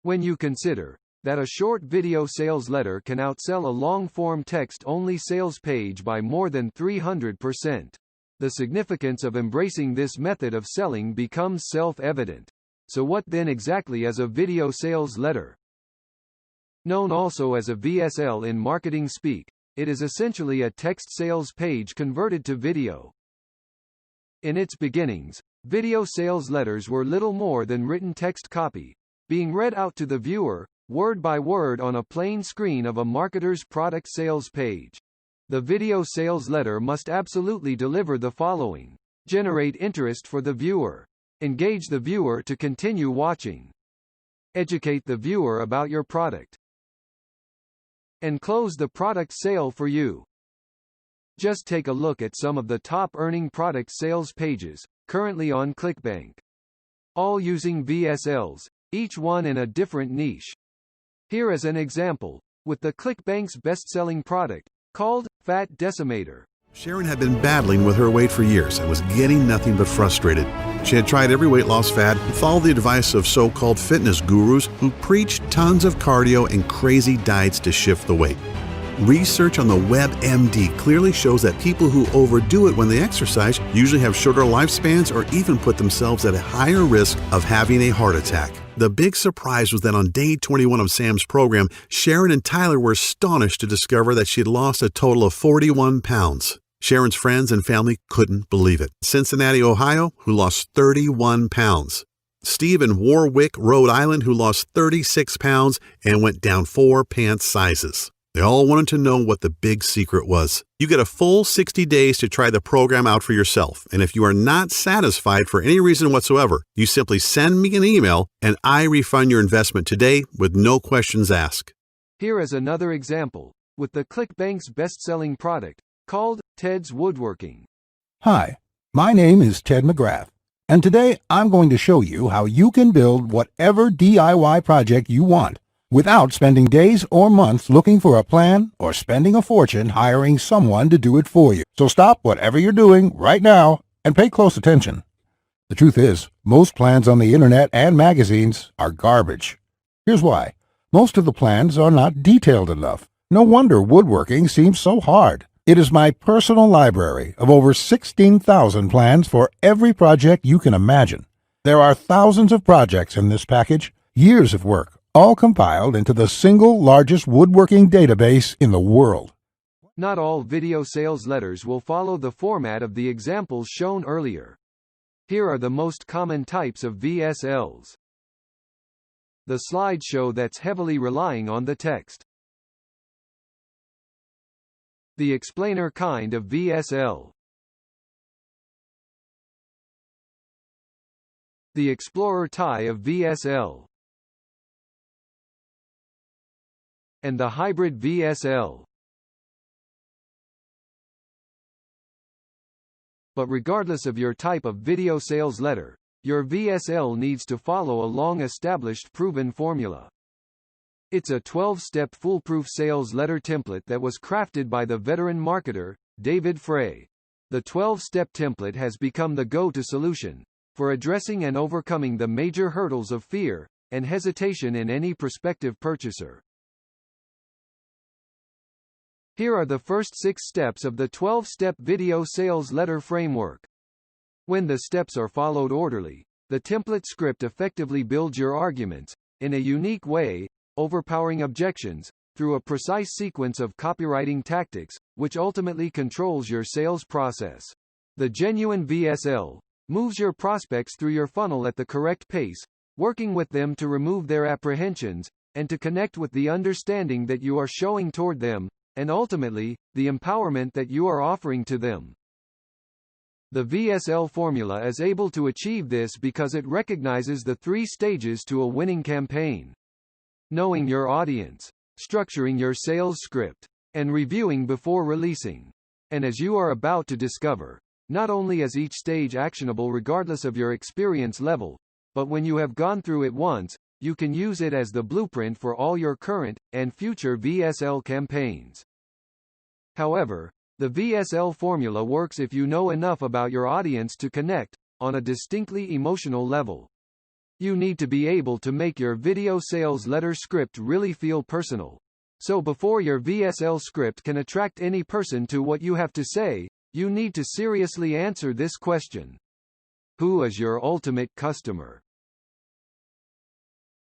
When you consider that a short video sales letter can outsell a long-form text-only sales page by more than 300%, the significance of embracing this method of selling becomes self-evident. So what then exactly is a video sales letter? Known also as a VSL in marketing speak, it is essentially a text sales page converted to video. In its beginnings, video sales letters were little more than written text copy, being read out to the viewer, word by word on a plain screen of a marketer's product sales page. The video sales letter must absolutely deliver the following: generate interest for the viewer, engage the viewer to continue watching, educate the viewer about your product, and close the product sale for you. Just take a look at some of the top earning product sales pages, currently on ClickBank. All using VSLs, each one in a different niche. Here is an example, with the ClickBank's best-selling product, called Fat Decimator. Sharon had been battling with her weight for years and was getting nothing but frustrated. She had tried every weight loss fad and followed the advice of so-called fitness gurus who preach tons of cardio and crazy diets to shift the weight. Research on the WebMD clearly shows that people who overdo it when they exercise usually have shorter lifespans or even put themselves at a higher risk of having a heart attack. The big surprise was that on day 21 of Sam's program, Sharon and Tyler were astonished to discover that she had lost a total of 41 pounds. Sharon's friends and family couldn't believe it. Cincinnati, Ohio, who lost 31 pounds. Steve in Warwick, Rhode Island, who lost 36 pounds and went down 4 pant sizes. They all wanted to know what the big secret was. You get a full 60 days to try the program out for yourself, and if you are not satisfied for any reason whatsoever, you simply send me an email and I refund your investment today with no questions asked. Here is another example, with the ClickBank's best-selling product, called Ted's Woodworking. Hi, my name is Ted McGrath, and today I'm going to show you how you can build whatever DIY project you want without spending days or months looking for a plan or spending a fortune hiring someone to do it for you. So stop whatever you're doing right now and pay close attention. The truth is, most plans on the internet and magazines are garbage. Here's why. Most of the plans are not detailed enough. No wonder woodworking seems so hard. It is my personal library of over 16,000 plans for every project you can imagine. There are thousands of projects in this package, years of work, all compiled into the single largest woodworking database in the world. Not all video sales letters will follow the format of the examples shown earlier. Here are the most common types of VSLs. The slideshow that's heavily relying on the text. The explainer kind of VSL. The explorer tie of VSL. And the hybrid VSL. But regardless of your type of video sales letter, your VSL needs to follow a long-established proven formula. It's a 12-step foolproof sales letter template that was crafted by the veteran marketer, David Frey. The 12-step template has become the go-to solution for addressing and overcoming the major hurdles of fear and hesitation in any prospective purchaser. Here are the first 6 steps of the 12-step video sales letter framework. When the steps are followed orderly, the template script effectively builds your arguments, in a unique way, overpowering objections, through a precise sequence of copywriting tactics, which ultimately controls your sales process. The genuine VSL moves your prospects through your funnel at the correct pace, working with them to remove their apprehensions, and to connect with the understanding that you are showing toward them, and ultimately, the empowerment that you are offering to them. The VSL formula is able to achieve this because it recognizes the 3 stages to a winning campaign: knowing your audience, structuring your sales script, and reviewing before releasing. And as you are about to discover, not only is each stage actionable regardless of your experience level, but when you have gone through it once, you can use it as the blueprint for all your current and future VSL campaigns. However, the VSL formula works if you know enough about your audience to connect, on a distinctly emotional level. You need to be able to make your video sales letter script really feel personal. So before your VSL script can attract any person to what you have to say, you need to seriously answer this question. Who is your ultimate customer?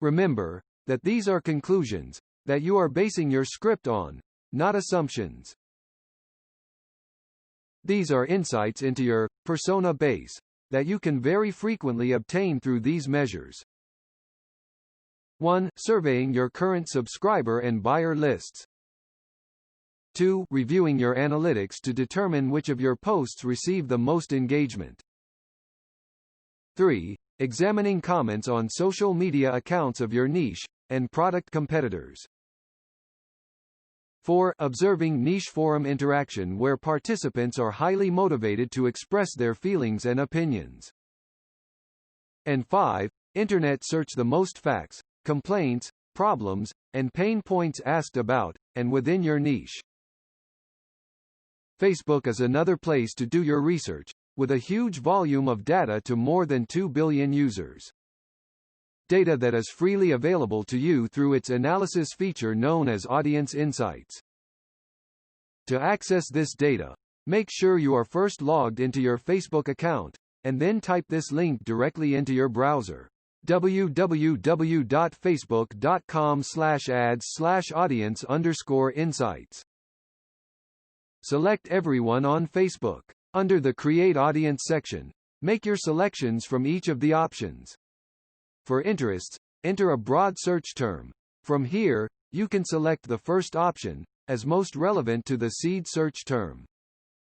Remember that these are conclusions that you are basing your script on, not assumptions. These are insights into your persona base that you can very frequently obtain through these measures. 1. Surveying your current subscriber and buyer lists. 2. Reviewing your analytics to determine which of your posts receive the most engagement. 3. Examining comments on social media accounts of your niche and product competitors. 4. Observing niche forum interaction where participants are highly motivated to express their feelings and opinions. And 5. Internet search the most facts, complaints, problems, and pain points asked about and within your niche. Facebook is another place to do your research, with a huge volume of data to more than 2 billion users. Data that is freely available to you through its analysis feature known as Audience Insights. To access this data, make sure you are first logged into your Facebook account, and then type this link directly into your browser: www.facebook.com/ads/audience_insights. Select everyone on Facebook. Under the Create Audience section, make your selections from each of the options. For interests, enter a broad search term. From here, you can select the first option, as most relevant to the seed search term.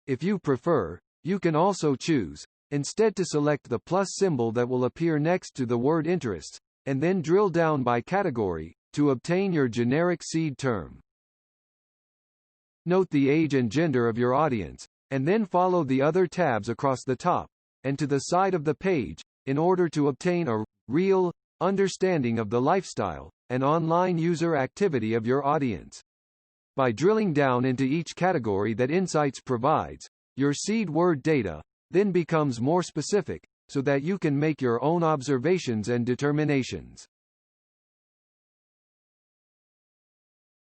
If you prefer, you can also choose, instead, to select the plus symbol that will appear next to the word interests, and then drill down by category, to obtain your generic seed term. Note the age and gender of your audience, and then follow the other tabs across the top and to the side of the page, in order to obtain a real understanding of the lifestyle and online user activity of your audience. By drilling down into each category that Insights provides, your seed word data then becomes more specific, so that you can make your own observations and determinations.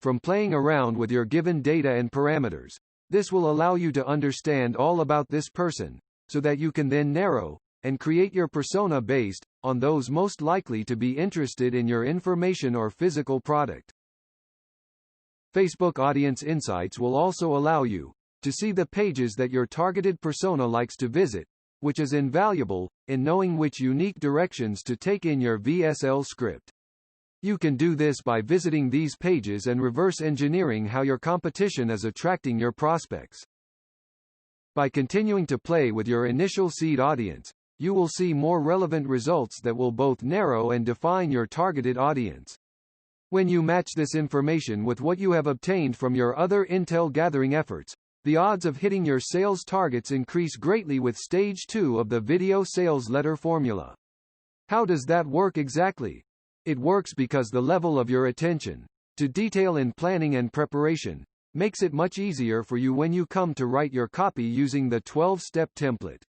From playing around with your given data and parameters, this will allow you to understand all about this person, so that you can then narrow and create your persona based on those most likely to be interested in your information or physical product. Facebook Audience Insights will also allow you to see the pages that your targeted persona likes to visit, which is invaluable in knowing which unique directions to take in your VSL script. You can do this by visiting these pages and reverse engineering how your competition is attracting your prospects. By continuing to play with your initial seed audience, you will see more relevant results that will both narrow and define your targeted audience. When you match this information with what you have obtained from your other intel gathering efforts, the odds of hitting your sales targets increase greatly with stage 2 of the video sales letter formula. How does that work exactly? It works because the level of your attention to detail in planning and preparation makes it much easier for you when you come to write your copy using the 12-step template.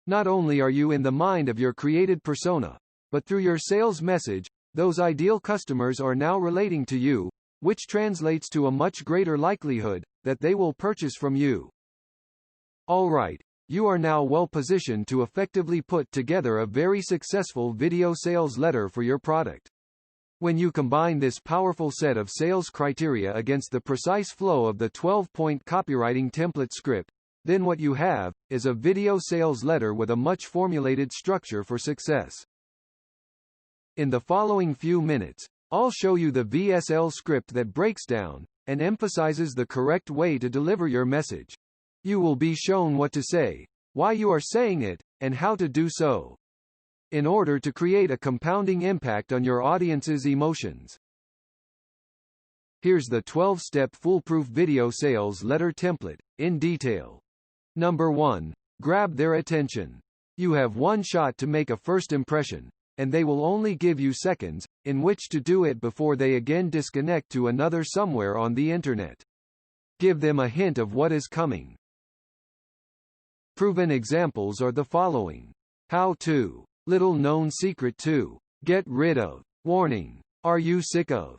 Not only are you in the mind of your created persona, but through your sales message, those ideal customers are now relating to you, which translates to a much greater likelihood that they will purchase from you. All right, you are now well positioned to effectively put together a very successful video sales letter for your product. When you combine this powerful set of sales criteria against the precise flow of the 12-point copywriting template script, then what you have is a video sales letter with a much formulated structure for success. In the following few minutes, I'll show you the VSL script that breaks down and emphasizes the correct way to deliver your message. You will be shown what to say, why you are saying it, and how to do so, in order to create a compounding impact on your audience's emotions. Here's the 12-step foolproof video sales letter template, in detail. Number 1. Grab their attention. You have one shot to make a first impression, and they will only give you seconds in which to do it before they again disconnect to another somewhere on the internet. Give them a hint of what is coming. Proven examples are the following. How to. Little known secret to. Get rid of. Warning. Are you sick of?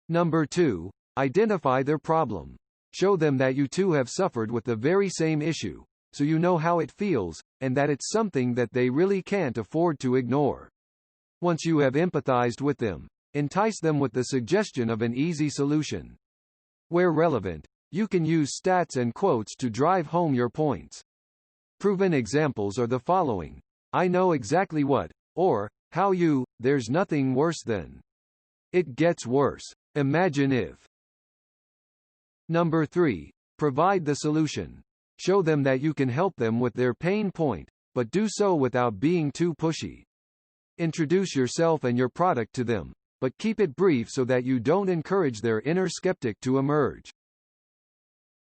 Number 2. Identify their problem. Show them that you too have suffered with the very same issue, so you know how it feels, and that it's something that they really can't afford to ignore. Once you have empathized with them, entice them with the suggestion of an easy solution. Where relevant, you can use stats and quotes to drive home your points. Proven examples are the following: I know exactly what, or, how you, there's nothing worse than. It gets worse. Imagine if. Number 3. Provide the solution. Show them that you can help them with their pain point, but do so without being too pushy. Introduce yourself and your product to them, but keep it brief so that you don't encourage their inner skeptic to emerge.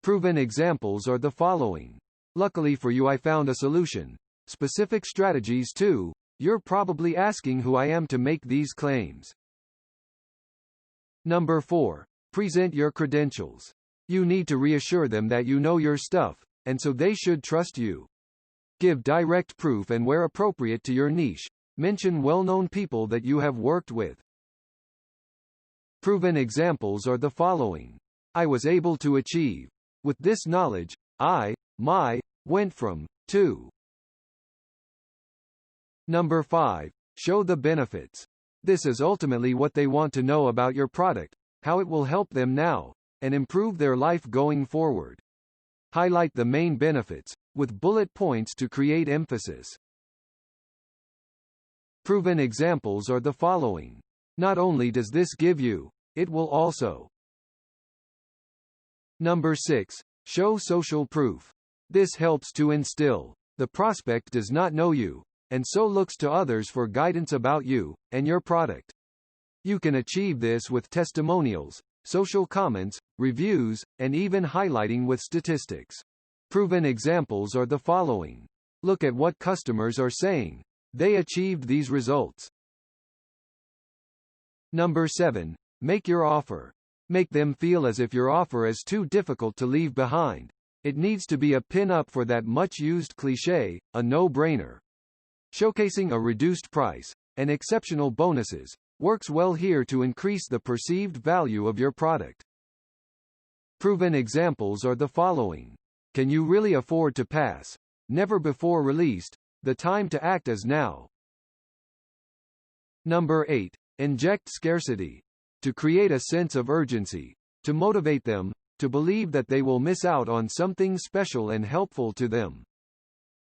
Proven examples are the following. Luckily for you, I found a solution. Specific strategies too. You're probably asking who I am to make these claims. Number 4. Present your credentials. You need to reassure them that you know your stuff, and so they should trust you. Give direct proof and, where appropriate to your niche, mention well-known people that you have worked with. Proven examples are the following. I was able to achieve. With this knowledge, my, went from, to. Number 5. Show the benefits. This is ultimately what they want to know about your product, how it will help them now, and improve their life going forward. Highlight the main benefits, with bullet points to create emphasis. Proven examples are the following. Not only does this give you, it will also. Number 6. Show social proof. This helps to instill. The prospect does not know you, and so looks to others for guidance about you, and your product. You can achieve this with testimonials, social comments, reviews, and even highlighting with statistics. Proven examples are the following. Look at what customers are saying. They achieved these results. Number 7. Make your offer. Make them feel as if your offer is too difficult to leave behind. It needs to be a pin-up for that much-used cliché, a no-brainer. Showcasing a reduced price, and exceptional bonuses, works well here to increase the perceived value of your product. Proven examples are the following. Can you really afford to pass? Never before released. The time to act is now. Number 8. Inject scarcity. To create a sense of urgency. To motivate them, to believe that they will miss out on something special and helpful to them.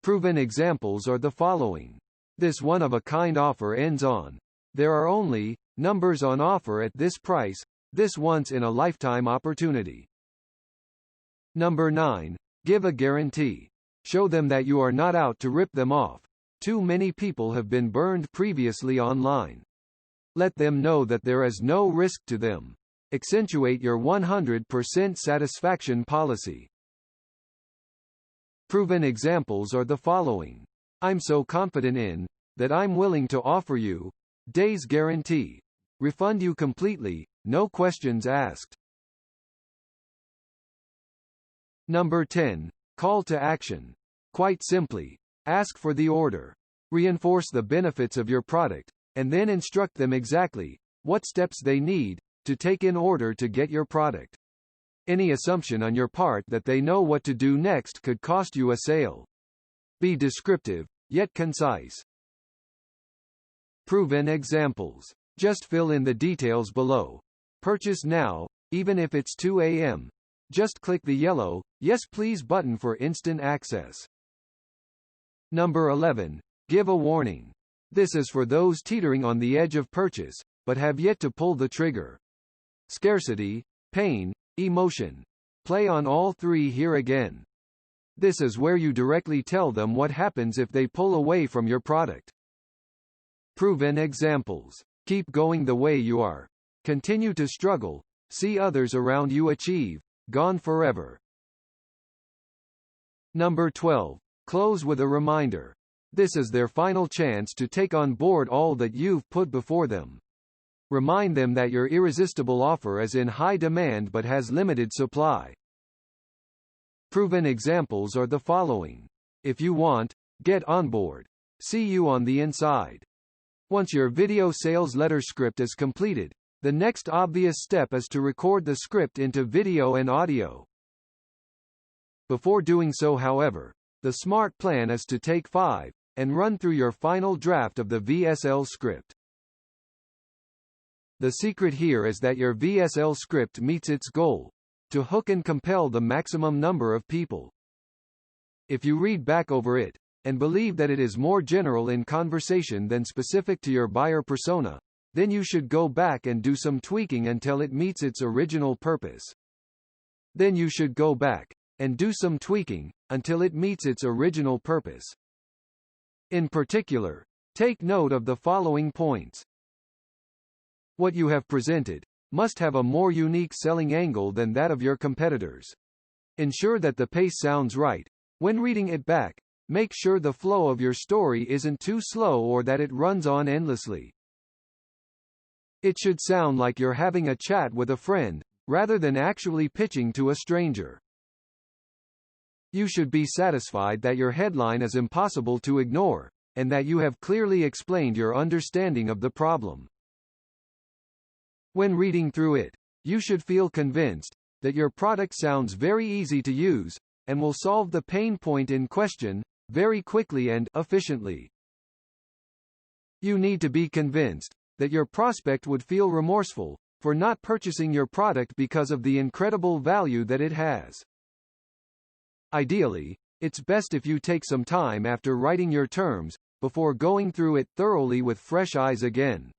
Proven examples are the following. This one-of-a-kind offer ends on. There are only numbers on offer at this price, this once-in-a-lifetime opportunity. Number 9. Give a guarantee. Show them that you are not out to rip them off. Too many people have been burned previously online. Let them know that there is no risk to them. Accentuate your 100% satisfaction policy. Proven examples are the following. I'm so confident in, that I'm willing to offer you, days guarantee. Refund you completely, no questions asked. Number 10. Call to action. Quite simply, ask for the order. Reinforce the benefits of your product, and then instruct them exactly what steps they need to take in order to get your product. Any assumption on your part that they know what to do next could cost you a sale. Be descriptive, yet concise. Proven examples. Just fill in the details below. Purchase now, even if it's 2 a.m. Just click the yellow, Yes Please button for instant access. Number 11. Give a warning. This is for those teetering on the edge of purchase, but have yet to pull the trigger. Scarcity, pain, emotion. Play on all three here again. This is where you directly tell them what happens if they pull away from your product. Proven examples. Keep going the way you are. Continue to struggle. See others around you achieve. Gone forever. Number 12. Close with a reminder. This is their final chance to take on board all that you've put before them. Remind them that your irresistible offer is in high demand but has limited supply. Proven examples are the following. If you want, get on board. See you on the inside. Once your video sales letter script is completed, the next obvious step is to record the script into video and audio. Before doing so, however, the smart plan is to take 5 and run through your final draft of the VSL script. The secret here is that your VSL script meets its goal, to hook and compel the maximum number of people. If you read back over it, and believe that it is more general in conversation than specific to your buyer persona, then you should go back and do some tweaking until it meets its original purpose. Then you should go back and do some tweaking until it meets its original purpose. In particular, take note of the following points. What you have presented must have a more unique selling angle than that of your competitors. Ensure that the pace sounds right. When reading it back, make sure the flow of your story isn't too slow or that it runs on endlessly. It should sound like you're having a chat with a friend, rather than actually pitching to a stranger. You should be satisfied that your headline is impossible to ignore, and that you have clearly explained your understanding of the problem. When reading through it, you should feel convinced that your product sounds very easy to use, and will solve the pain point in question, very quickly and efficiently. You need to be convinced that your prospect would feel remorseful for not purchasing your product because of the incredible value that it has. Ideally, it's best if you take some time after writing your terms, before going through it thoroughly with fresh eyes again.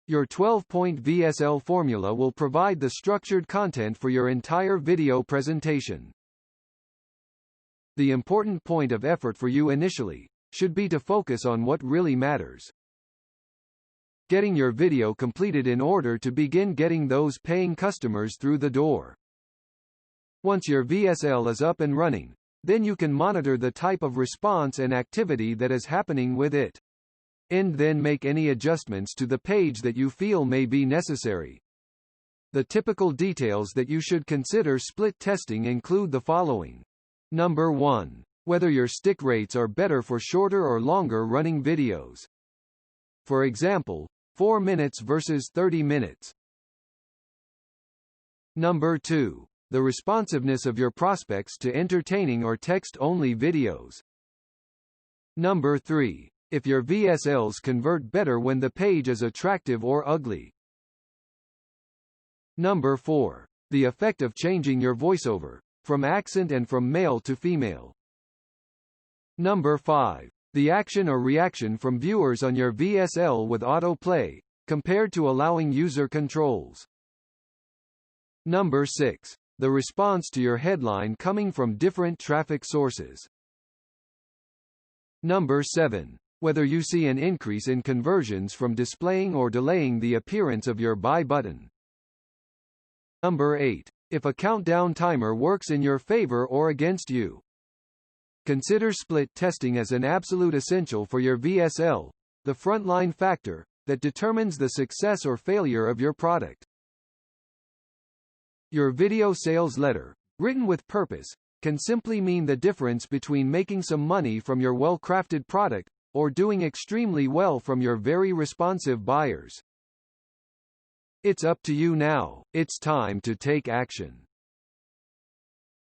Your 12-point VSL formula will provide the structured content for your entire video presentation. The important point of effort for you initially should be to focus on what really matters. Getting your video completed in order to begin getting those paying customers through the door. Once your VSL is up and running, then you can monitor the type of response and activity that is happening with it. And then make any adjustments to the page that you feel may be necessary. The typical details that you should consider split testing include the following. Number 1. Whether your stick rates are better for shorter or longer running videos. For example, 4 minutes versus 30 minutes. Number 2. The responsiveness of your prospects to entertaining or text-only videos. Number 3. If your VSLs convert better when the page is attractive or ugly. Number 4. The effect of changing your voiceover, from accent and from male to female. Number 5. The action or reaction from viewers on your VSL with autoplay, compared to allowing user controls. Number 6. The response to your headline coming from different traffic sources. Number 7. Whether you see an increase in conversions from displaying or delaying the appearance of your buy button. Number 8. If a countdown timer works in your favor or against you. Consider split testing as an absolute essential for your VSL, the frontline factor that determines the success or failure of your product. Your video sales letter, written with purpose, can simply mean the difference between making some money from your well-crafted product or doing extremely well from your very responsive buyers. It's up to you now. It's time to take action.